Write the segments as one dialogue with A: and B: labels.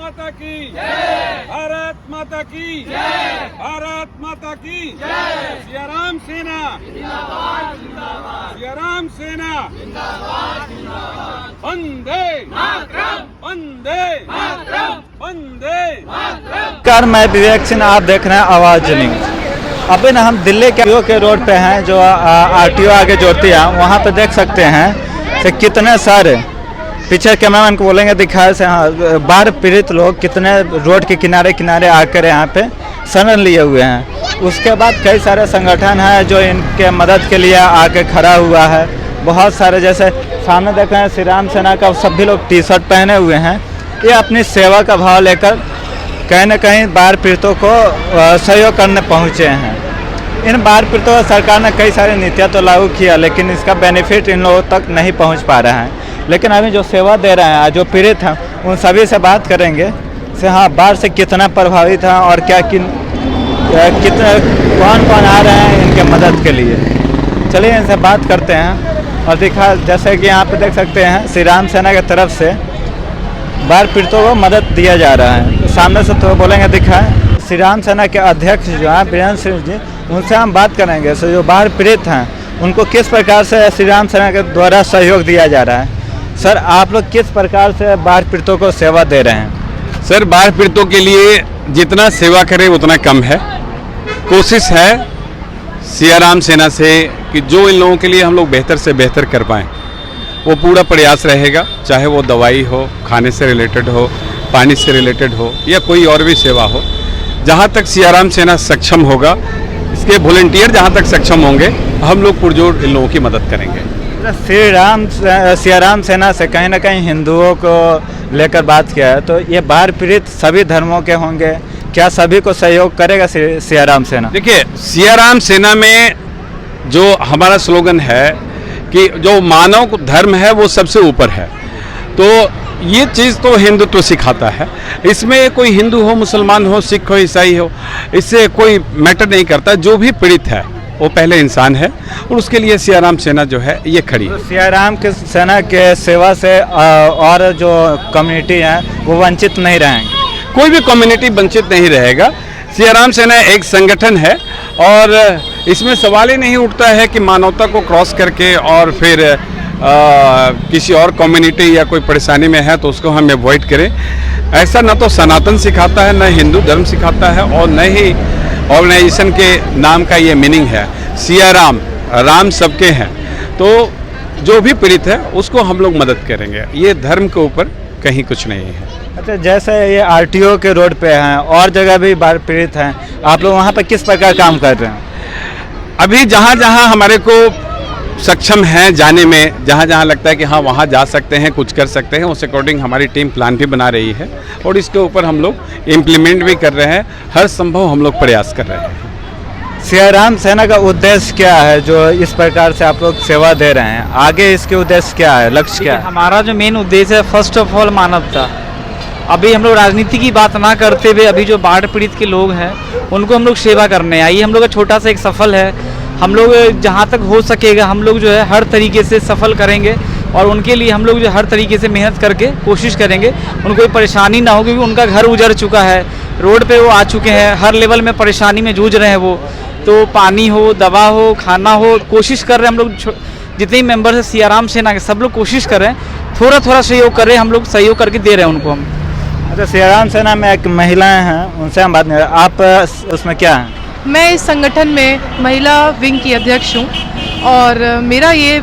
A: माता की जय, भारत माता की जय, भारत माता की जय। सियाराम सेना जिंदाबाद जिंदाबाद, सियाराम सेना जिंदाबाद जिंदाबाद। वंदे मातरम, वंदे मातरम, वंदे मातरम।
B: नमस्कार, मैं विवेक सिंह, आप देख रहे हैं आवाज न्यूज। अभी ना हम दिल्ली के रोड पे हैं, जो आरटीओ आगे जोड़ती है, वहाँ पे देख सकते हैं कि कितने सारे पीछे कैमरामैन को बोलेंगे दिखाए से, हाँ, बाढ़ पीड़ित लोग कितने रोड के किनारे किनारे आकर यहाँ पे शरण लिए हुए हैं। उसके बाद कई सारे संगठन हैं जो इनके मदद के लिए आके खड़ा हुआ है। बहुत सारे, जैसे सामने देख रहे हैं श्रीराम सेना का सभी लोग टी शर्ट पहने हुए हैं। ये अपनी सेवा का भाव लेकर कहीं न कहीं बाढ़ पीड़ितों को सहयोग करने पहुँचे हैं। इन बाढ़ पीड़ितों सरकार ने कई सारी नीतियाँ तो लागू किया, लेकिन इसका बेनिफिट इन लोगों तक नहीं पहुँच पा रहा है। लेकिन अभी जो सेवा दे रहे हैं, जो पीड़ित हैं, उन सभी से बात करेंगे से हाँ, बाढ़ से कितना प्रभावित है और क्या कितने कौन आ रहे हैं इनके मदद के लिए। चलिए इनसे बात करते हैं और दिखा, जैसे कि यहाँ पे देख सकते हैं श्रीराम सेना की तरफ से बाढ़ पीड़ितों को मदद दिया जा रहा है। सामने से तो बोलेंगे दिखाएं। श्रीराम सेना के अध्यक्ष जो हैं वीरेंद्र सिंह जी, उनसे हम बात करेंगे। सो जो बाढ़ पीड़ित हैं उनको किस प्रकार से श्रीराम सेना के द्वारा सहयोग दिया जा रहा है। सर, आप लोग किस प्रकार से बाढ़ पीड़ितों को सेवा दे रहे हैं?
C: सर, बाढ़ पीड़ितों के लिए जितना सेवा करें उतना कम है। कोशिश है सियाराम सेना से कि जो इन लोगों के लिए हम लोग बेहतर से बेहतर कर पाएँ, वो पूरा प्रयास रहेगा। चाहे वो दवाई हो, खाने से रिलेटेड हो, पानी से रिलेटेड हो, या कोई और भी सेवा हो, जहाँ तक सियाराम सेना सक्षम होगा, इसके वॉलंटियर जहाँ तक सक्षम होंगे, हम लोग पुरजोर इन लोगों की मदद करेंगे।
B: सियाराम सेना से कहीं ना कहीं हिंदुओं को लेकर बात किया है, तो ये बाढ़ पीड़ित सभी धर्मों के होंगे, क्या सभी को सहयोग करेगा सियाराम सेना?
C: देखिए, सियाराम सेना में जो हमारा स्लोगन है कि जो मानव धर्म है वो सबसे ऊपर है, तो ये चीज़ तो हिंदुत्व सिखाता है। इसमें कोई हिंदू हो, मुसलमान हो, सिख हो, ईसाई हो, इससे कोई मैटर नहीं करता। जो भी पीड़ित है वो पहले इंसान है, और उसके लिए सियाराम सेना जो है ये खड़ी है।
B: तो सियाराम के सेना के सेवा से और जो कम्युनिटी है वो वंचित नहीं रहेंगे?
C: कोई भी कम्युनिटी वंचित नहीं रहेगा। सियाराम सेना एक संगठन है, और इसमें सवाल ही नहीं उठता है कि मानवता को क्रॉस करके और फिर किसी और कम्युनिटी या कोई परेशानी में है तो उसको हम अवॉइड करें। ऐसा न तो सनातन सिखाता है, न हिंदू धर्म सिखाता है, और न ही ऑर्गेनाइजेशन के नाम का ये मीनिंग है। सियाराम, राम सबके हैं, तो जो भी पीड़ित है उसको हम लोग मदद करेंगे। ये धर्म के ऊपर कहीं कुछ नहीं है।
B: अच्छा, जैसे ये आरटीओ के रोड पे हैं और जगह भी बाढ़ पीड़ित हैं, आप लोग वहाँ पे किस प्रकार काम कर रहे हैं?
C: अभी जहाँ जहाँ हमारे को सक्षम हैं जाने में, जहाँ जहाँ लगता है कि हाँ वहाँ जा सकते हैं, कुछ कर सकते हैं, उस अकॉर्डिंग हमारी टीम प्लान भी बना रही है, और इसके ऊपर हम लोग इम्प्लीमेंट भी कर रहे हैं। हर संभव हम लोग प्रयास कर रहे हैं।
B: सियाराम सेना का उद्देश्य क्या है जो इस प्रकार से आप लोग सेवा दे रहे हैं? आगे इसके उद्देश्य क्या है, लक्ष्य क्या है?
D: हमारा जो मेन उद्देश्य है, फर्स्ट ऑफ ऑल मानवता। अभी हम लोग राजनीति की बात ना करते हुए अभी जो बाढ़ पीड़ित के लोग हैं उनको हम लोग सेवा करने आइए। हम लोग का छोटा सा एक सफल है, हम लोग जहाँ तक हो सकेगा हम लोग जो है हर तरीके से सफल करेंगे, और उनके लिए हम लोग जो हर तरीके से मेहनत करके कोशिश करेंगे उनको कोई परेशानी ना हो, क्योंकि उनका घर उजड़ चुका है, रोड पे वो आ चुके हैं, हर लेवल में परेशानी में जूझ रहे हैं वो। तो पानी हो, दवा हो, खाना हो, कोशिश कर रहे हैं हम लोग, जितने मेंबर है सियाराम सेना के सब लोग कोशिश कर रहे हैं, थोड़ा थोड़ा सहयोग कर रहे हैं, हम लोग सहयोग करके दे रहे हैं उनको हम।
B: अच्छा, सियाराम सेना में एक महिलाएं हैं, उनसे हम बात नहीं, आप उसमें क्या हैं?
E: मैं इस संगठन में महिला विंग की अध्यक्ष हूँ, और मेरा ये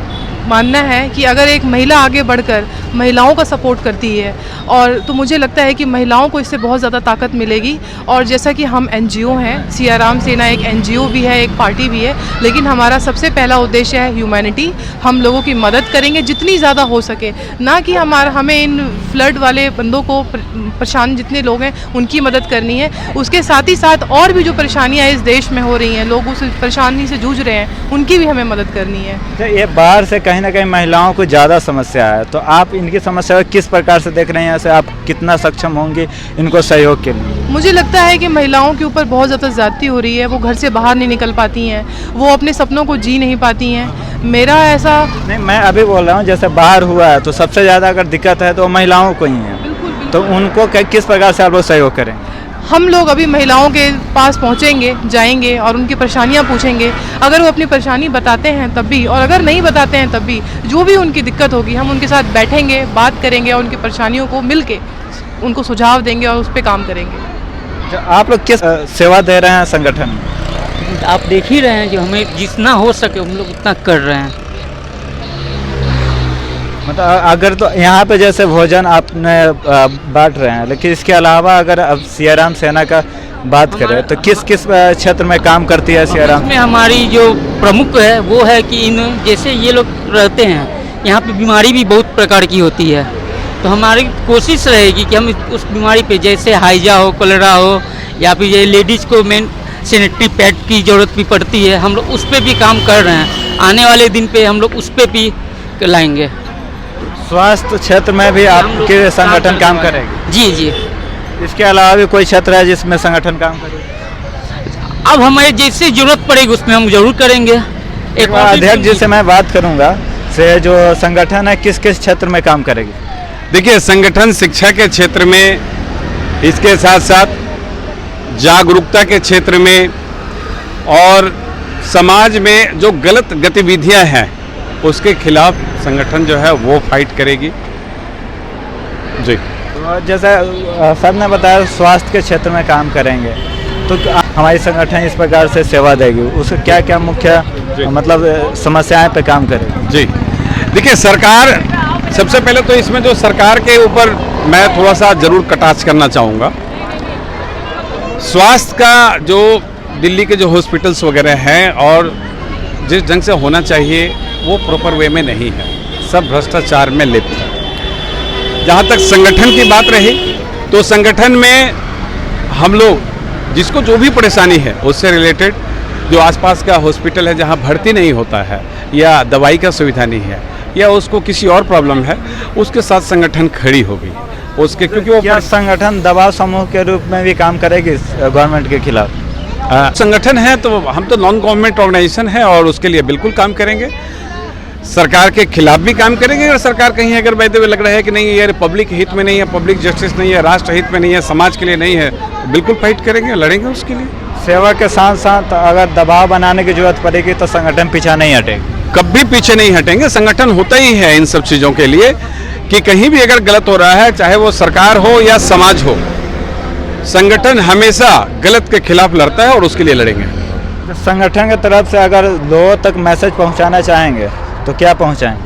E: मानना है कि अगर एक महिला आगे बढ़कर महिलाओं का सपोर्ट करती है, और तो मुझे लगता है कि महिलाओं को इससे बहुत ज़्यादा ताकत मिलेगी। और जैसा कि हम एनजीओ हैं, सियाराम सेना एक एनजीओ भी है, एक पार्टी भी है, लेकिन हमारा सबसे पहला उद्देश्य है ह्यूमैनिटी। हम लोगों की मदद करेंगे जितनी ज़्यादा हो सके, ना कि हमें इन फ्लड वाले बंदों को, परेशान जितने लोग हैं उनकी मदद करनी है। उसके साथ ही साथ और भी जो परेशानियाँ इस देश में हो रही हैं, लोग उस परेशानी से जूझ रहे हैं, उनकी भी हमें मदद करनी है।
B: ये बाढ़ से कहीं ना कहीं महिलाओं को ज़्यादा समस्या है, तो आप इनकी समस्या को किस प्रकार से देख रहे हैं? ऐसे आप कितना सक्षम होंगे इनको सहयोग के लिए?
E: मुझे लगता है कि महिलाओं के ऊपर बहुत ज़्यादा ज़्यादती हो रही है, वो घर से बाहर नहीं निकल पाती हैं, वो अपने सपनों को जी नहीं पाती हैं। मेरा ऐसा
B: नहीं, मैं अभी बोल रहा हूँ जैसे बाहर हुआ है तो सबसे ज़्यादा अगर दिक्कत है तो महिलाओं को ही है।
E: बिल्कुल
B: तो उनको किस प्रकार से आप लोग सहयोग करें?
E: हम लोग अभी महिलाओं के पास पहुंचेंगे, जाएंगे और उनकी परेशानियां पूछेंगे। अगर वो अपनी परेशानी बताते हैं तब भी, और अगर नहीं बताते हैं तब भी, जो भी उनकी दिक्कत होगी हम उनके साथ बैठेंगे, बात करेंगे और उनकी परेशानियों को मिल के उनको सुझाव देंगे और उस पर काम करेंगे।
B: तो आप लोग किस सेवा दे रहे हैं संगठन में?
F: आप देख ही रहे हैं जो हमें जितना हो सके हम लोग उतना कर रहे हैं।
B: मतलब अगर तो यहाँ पे जैसे भोजन आपने बांट रहे हैं, लेकिन इसके अलावा अगर अब सियाराम सेना का बात करें तो किस किस क्षेत्र में काम करती है सियाराम?
F: इसमें हमारी जो प्रमुख है वो है कि इन जैसे ये लोग रहते हैं यहाँ पे बीमारी भी बहुत प्रकार की होती है, तो हमारी कोशिश रहेगी कि हम उस बीमारी पे जैसे हाइजा हो, कोलेरा हो, या फिर ये लेडीज़ को मेन सैनिटरी पैड की ज़रूरत भी पड़ती है, हम लोग उस पर भी काम कर रहे हैं। आने वाले दिन पे हम लोग उस पर भी लाएंगे।
B: स्वास्थ्य क्षेत्र में भी आपके संगठन काम करेगी?
F: जी जी।
B: इसके अलावा भी कोई क्षेत्र है जिसमें संगठन काम करेगा?
F: अब हमें जैसे जरूरत पड़ेगी उसमें हम जरूर करेंगे। एक
B: अध्यक्ष जी से मैं बात करूंगा, से जो संगठन है किस किस क्षेत्र में काम करेगी?
C: देखिए, संगठन शिक्षा के क्षेत्र में, इसके साथ साथ जागरूकता के क्षेत्र में और समाज में जो गलत गतिविधियां हैं उसके खिलाफ संगठन जो है वो फाइट करेगी। जी।
B: तो जैसे सर ने बताया स्वास्थ्य के क्षेत्र में काम करेंगे, तो हमारी संगठन इस प्रकार से सेवा देगी, उसके क्या क्या मुख्य मतलब समस्याएं पे काम करेगी?
C: जी, देखिए, सरकार सबसे पहले तो इसमें जो सरकार के ऊपर मैं थोड़ा सा जरूर कटाक्ष करना चाहूँगा। स्वास्थ्य का जो दिल्ली के जो हॉस्पिटल्स वगैरह हैं और जिस ढंग से होना चाहिए वो प्रॉपर वे में नहीं है, सब भ्रष्टाचार में लिप्त है। जहाँ तक संगठन की बात रही तो संगठन में हम लोग जिसको जो भी परेशानी है उससे रिलेटेड, जो आसपास का हॉस्पिटल है जहाँ भर्ती नहीं होता है या दवाई का सुविधा नहीं है या उसको किसी और प्रॉब्लम है, उसके साथ संगठन खड़ी होगी उसके, क्योंकि वो
B: क्या संगठन दबाव समूह के रूप में भी काम करेगी गवर्नमेंट के खिलाफ?
C: संगठन है तो हम तो नॉन गवर्नमेंट ऑर्गेनाइजेशन है और उसके लिए बिल्कुल काम करेंगे, सरकार के खिलाफ भी काम करेंगे। अगर सरकार कहीं अगर वैसे लग रहा है कि नहीं ये पब्लिक हित में नहीं है, पब्लिक जस्टिस नहीं है, राष्ट्र हित में नहीं है, समाज के लिए नहीं है, तो बिल्कुल फाइट करेंगे, लड़ेंगे उसके लिए।
B: सेवा के साथ साथ अगर दबाव बनाने की जरूरत पड़ेगी तो संगठन पीछा नहीं हटेगा?
C: कभी पीछे नहीं हटेंगे। संगठन होता ही है इन सब चीज़ों के लिए कि कहीं भी अगर गलत हो रहा है, चाहे वो सरकार हो या समाज हो, संगठन हमेशा गलत के खिलाफ लड़ता है और उसके लिए लड़ेंगे।
B: संगठन की तरफ से अगर लोगों तक मैसेज पहुंचाना चाहेंगे तो क्या पहुंचाएं?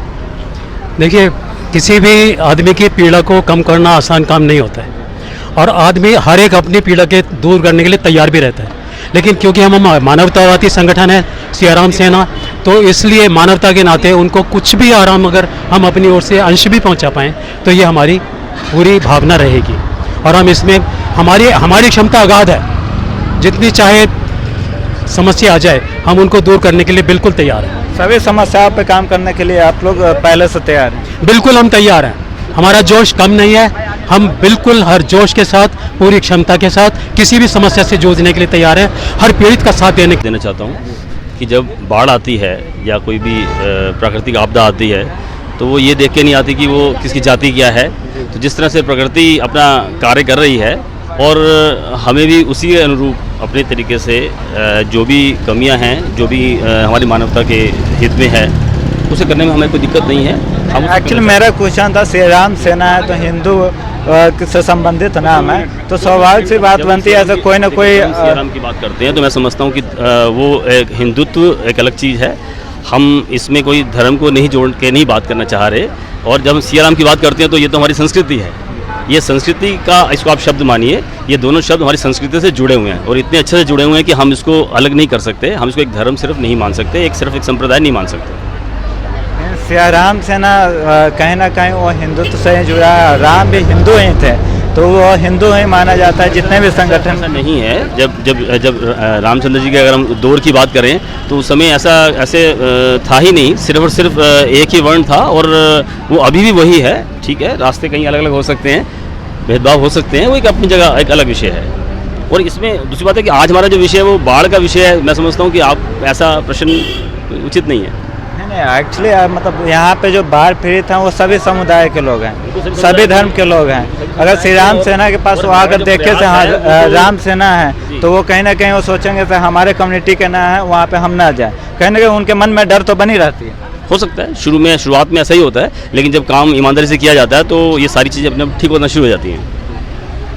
G: देखिए, किसी भी आदमी की पीड़ा को कम करना आसान काम नहीं होता है और आदमी हर एक अपनी पीड़ा के दूर करने के लिए तैयार भी रहता है, लेकिन क्योंकि हम मानवतावादी संगठन है सियाराम सेना, तो इसलिए मानवता के नाते उनको कुछ भी आराम अगर हम अपनी ओर से अंश भी पहुंचा पाएँ तो ये हमारी पूरी भावना रहेगी और हम इसमें हमारी क्षमता अगाध है। जितनी चाहे समस्या आ जाए हम उनको दूर करने के लिए बिल्कुल तैयार हैं।
B: सभी समस्याओं पे काम करने के लिए आप लोग पहले से तैयार हैं?
G: बिल्कुल हम तैयार हैं, हमारा जोश कम नहीं है, हम बिल्कुल हर जोश के साथ पूरी क्षमता के साथ किसी भी समस्या से जूझने के लिए तैयार हैं, हर पीड़ित का साथ देना
H: चाहता हूँ कि जब बाढ़ आती है या कोई भी प्राकृतिक आपदा आती है तो वो ये देख के नहीं आती कि वो किसकी जाति क्या है। तो जिस तरह से प्रकृति अपना कार्य कर रही है और हमें भी उसी के अनुरूप अपने तरीके से जो भी कमियां हैं, जो भी हमारी मानवता के हित में है, उसे करने में हमें कोई दिक्कत नहीं है। हम
B: एक्चुअली मेरा क्वेश्चन था, सियाराम सेना है तो हिंदू से संबंधित नाम है, तो स्वाभाविक सी बात बनती है ऐसा कोई ना कोई
H: सियाराम की बात करते हैं तो मैं समझता हूँ कि वो एक हिंदुत्व एक अलग चीज़ है। हम इसमें कोई धर्म को नहीं जोड़ के नहीं बात करना चाह रहे, और जब हम सियाराम की बात करते हैं तो ये तो हमारी संस्कृति है, ये संस्कृति का, इसको आप शब्द मानिए, ये दोनों शब्द हमारी संस्कृति से जुड़े हुए हैं और इतने अच्छे से जुड़े हुए हैं कि हम इसको अलग नहीं कर सकते। हम इसको एक धर्म सिर्फ नहीं मान सकते, सिर्फ एक संप्रदाय नहीं मान सकते।
B: सियाराम सेना कहीं ना कहीं वो हिंदुत्व से ही जुड़ा है, राम भी हिंदू ही थे तो वो हिंदू ही माना जाता है जितने भी संगठन।
H: नहीं है, जब रामचंद्र जी के अगर हम दौर की बात करें तो उस समय ऐसे था ही नहीं, सिर्फ और सिर्फ एक ही वर्ण था और वो अभी भी वही है। ठीक है, रास्ते कहीं अलग अलग हो सकते हैं, भेदभाव हो सकते हैं, वो एक अपनी जगह एक अलग विषय है। और इसमें दूसरी बात है कि आज हमारा जो विषय है वो बाढ़ का विषय है। मैं समझता हूँ कि आप ऐसा प्रश्न उचित नहीं है।
B: नहीं एक्चुअली मतलब यहाँ पे जो बाढ़ पीड़ित हैं वो सभी समुदाय के लोग हैं, सभी धर्म के लोग हैं। अगर श्री राम सेना के पास वो आकर देखे से हाँ राम सेना है तो वो कहीं ना कहीं वो सोचेंगे कि हमारे कम्युनिटी के ना है, वहाँ पे हम ना जाए। कहीं ना कहीं उनके मन में डर तो बनी रहती है।
H: हो सकता है शुरुआत में ऐसा ही होता है, लेकिन जब काम ईमानदारी से किया जाता है तो ये सारी चीज़ें अपने आप ठीक होना शुरू हो जाती हैं।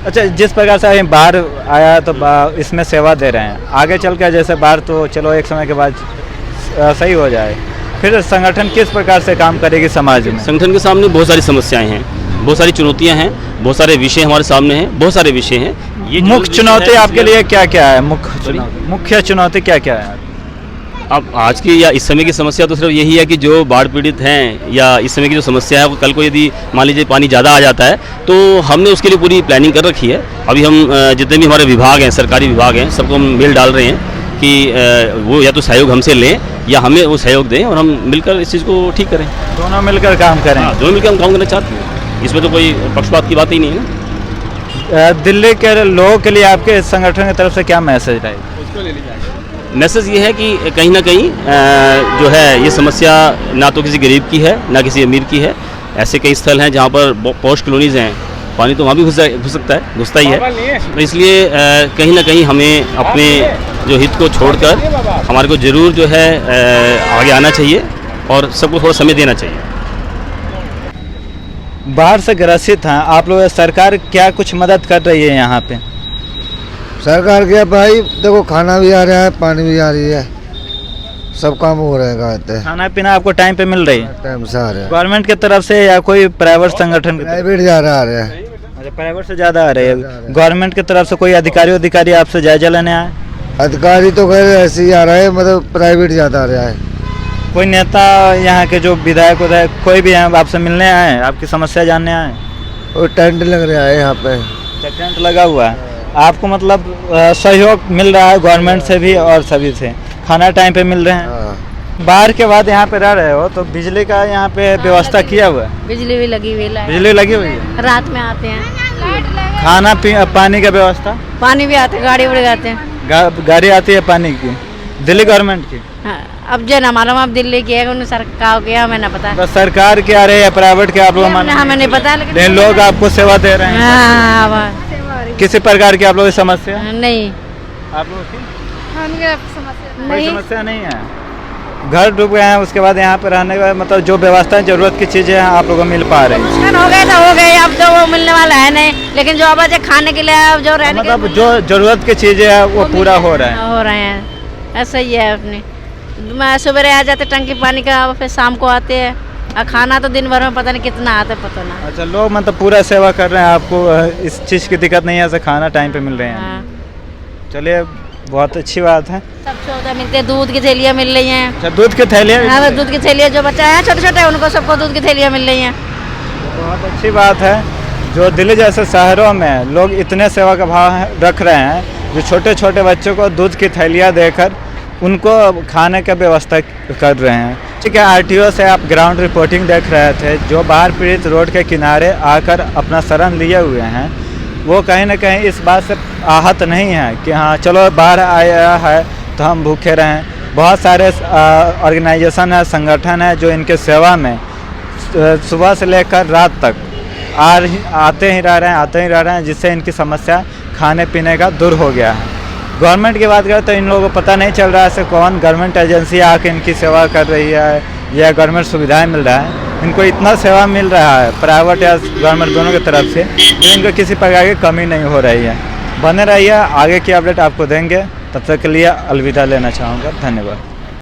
B: अच्छा, जिस प्रकार से अभी बाढ़ आया तो इसमें सेवा दे रहे हैं, आगे चल कर जैसे बाढ़ तो चलो एक समय के बाद सही हो जाए, फिर संगठन किस प्रकार से काम करेगी समाज में?
H: संगठन के सामने बहुत सारी समस्याएं हैं, बहुत सारी चुनौतियां हैं, बहुत सारे विषय हमारे सामने हैं, बहुत सारे विषय हैं। ये
B: मुख्य चुनौती आपके लिए क्या क्या है? मुख्य चुनौती क्या क्या है?
H: अब आज की या इस समय की समस्या तो सिर्फ यही है कि जो बाढ़ पीड़ित हैं या इस समय की जो समस्या है वो कल को यदि मान लीजिए पानी ज़्यादा आ जाता है तो हमने उसके लिए पूरी प्लानिंग कर रखी है। अभी हम जितने भी हमारे विभाग हैं, सरकारी विभाग हैं, सबको हम मेल डाल रहे हैं कि वो या तो सहयोग हमसे लें या हमें वो सहयोग दें और हम मिलकर इस चीज़ को ठीक करें।
B: दोनों मिलकर काम करें।
H: हाँ, दोनों मिलकर हम काम करना चाहते हैं, इसमें तो कोई पक्षपात की बात ही नहीं है ना।
B: दिल्ली के लोगों के लिए आपके संगठन की तरफ से क्या मैसेज रहेगा?
H: मैसेज ये है कि कहीं ना कहीं जो है ये समस्या ना तो किसी गरीब की है ना किसी अमीर की है। ऐसे कई स्थल हैं जहाँ पर पॉश कॉलोनीज़ हैं, पानी तो वहाँ भी घुस सकता है, घुसता ही है। तो इसलिए कहीं ना कहीं हमें अपने जो हित को छोड़कर हमारे को ज़रूर जो है आगे आना चाहिए और सबको थोड़ा समय देना चाहिए।
B: बाढ़ से ग्रसित हैं आप लोग, सरकार क्या कुछ मदद कर रही है यहाँ पे?
I: सरकार के भाई देखो, खाना भी आ रहा है, पानी भी आ रही है, सब काम हो रहेगा।
B: खाना पीना आपको टाइम पे मिल रही है?
I: टाइम से आ रहा है।
B: गवर्नमेंट की तरफ से या कोई प्राइवेट संगठन?
I: प्राइवेट ज़्यादा आ रहा है।
B: अच्छा, प्राइवेट से ज़्यादा आ रही है। गवर्नमेंट की तरफ से कोई अधिकारी आपसे जायजा लेने आए?
I: अधिकारी तो खैर ऐसे ही आ रहा है, मतलब प्राइवेट ज़्यादा आ रहा है।
B: कोई नेता यहाँ के जो विधायक कोई भी है आपसे मिलने आए, आपकी समस्या जानने आए?
I: और टेंट लग रहा है यहाँ पे।
B: टेंट लगा हुआ है, आपको मतलब सहयोग मिल रहा है गवर्नमेंट से भी और सभी से, खाना टाइम पे मिल रहे हैं। बाढ़ के बाद यहाँ पे रह रहे हो तो बिजली का यहाँ पे व्यवस्था किया हुआ है?
J: बिजली भी लगी हुई है।
B: बिजली लगी हुई है,
J: रात में आते हैं।
B: खाना पानी का व्यवस्था?
J: पानी भी आते, गाड़ी उड़ जाते हैं।
B: गाड़ी आती है पानी की, दिल्ली गवर्नमेंट की?
J: हाँ, अब जो ना मालूम, अब दिल्ली की है, उन्हें सरकार की, हमें ना पता।
B: तो सरकार की आ रही है, प्राइवेट के आप लोग?
J: हमें नहीं पता,
B: लेकिन लोग आपको सेवा दे रहे हैं।
J: हाँ,
B: किसी प्रकार की आप लोग की समस्या?
J: नहीं,
B: आप लोग की
J: नहीं,
B: समस्या नहीं है। घर डूब गए हैं, उसके बाद यहाँ पे रहने का मतलब जो व्यवस्था जरूरत की चीजें हैं आप लोगों को मिल पा रही है?
J: हो गए तो हो गए, अब तो वो मिलने वाला है नहीं, लेकिन जो अब खाने के लिए अब जो रहने
B: मतलब जो जरूरत की चीजें हैं वो पूरा हो रहे
J: हैं। ऐसा ही है। अपने सुबह आ जाते टंकी पानी का, फिर शाम को आते हैं, और खाना तो दिन भर में पता नहीं कितना आता है, पता ना।
B: अच्छा, लोग मतलब पूरा सेवा कर रहे हैं, आपको इस चीज़ की दिक्कत नहीं है, ऐसे खाना टाइम पे मिल रहे हैं? चलिए, बहुत अच्छी बात है।
J: सब सुविधा मिलती है, दूध की थैलियाँ मिल रही हैं।
B: अच्छा, दूध की थैलियाँ?
J: हाँ, दूध की थैलियाँ, जो बच्चा है छोटे छोटे उनको सबको दूध की थैलियाँ मिल रही हैं।
B: बहुत अच्छी बात है। जो दिल्ली जैसे शहरों में लोग इतने सेवा का भाव रख रहे हैं, जो छोटे छोटे बच्चों को दूध की थैलियाँ देकर उनको खाने का व्यवस्था कर रहे हैं। ठीक है, आरटीओ से आप ग्राउंड रिपोर्टिंग देख रहे थे। जो बाढ़ पीड़ित रोड के किनारे आकर अपना शरण लिए हुए हैं, वो कहीं ना कहीं इस बात से आहत नहीं है कि हाँ चलो बाढ़ आया है तो हम भूखे रहें। बहुत सारे ऑर्गेनाइजेशन है, संगठन है जो इनके सेवा में सुबह से लेकर रात तक आते ही रह रहे हैं, जिससे इनकी समस्या खाने पीने का दूर हो गया है। गवर्नमेंट की बात करें तो इन लोगों को पता नहीं चल रहा है ऐसे कौन गवर्नमेंट एजेंसी आके इनकी सेवा कर रही है या गवर्नमेंट सुविधाएं मिल रहा है। इनको इतना सेवा मिल रहा है प्राइवेट या गवर्नमेंट दोनों की तरफ से, तो इनको किसी प्रकार की कमी नहीं हो रही है। बने रहिए, आगे की अपडेट आपको देंगे। तब तक के लिए अलविदा लेना चाहूँगा। धन्यवाद।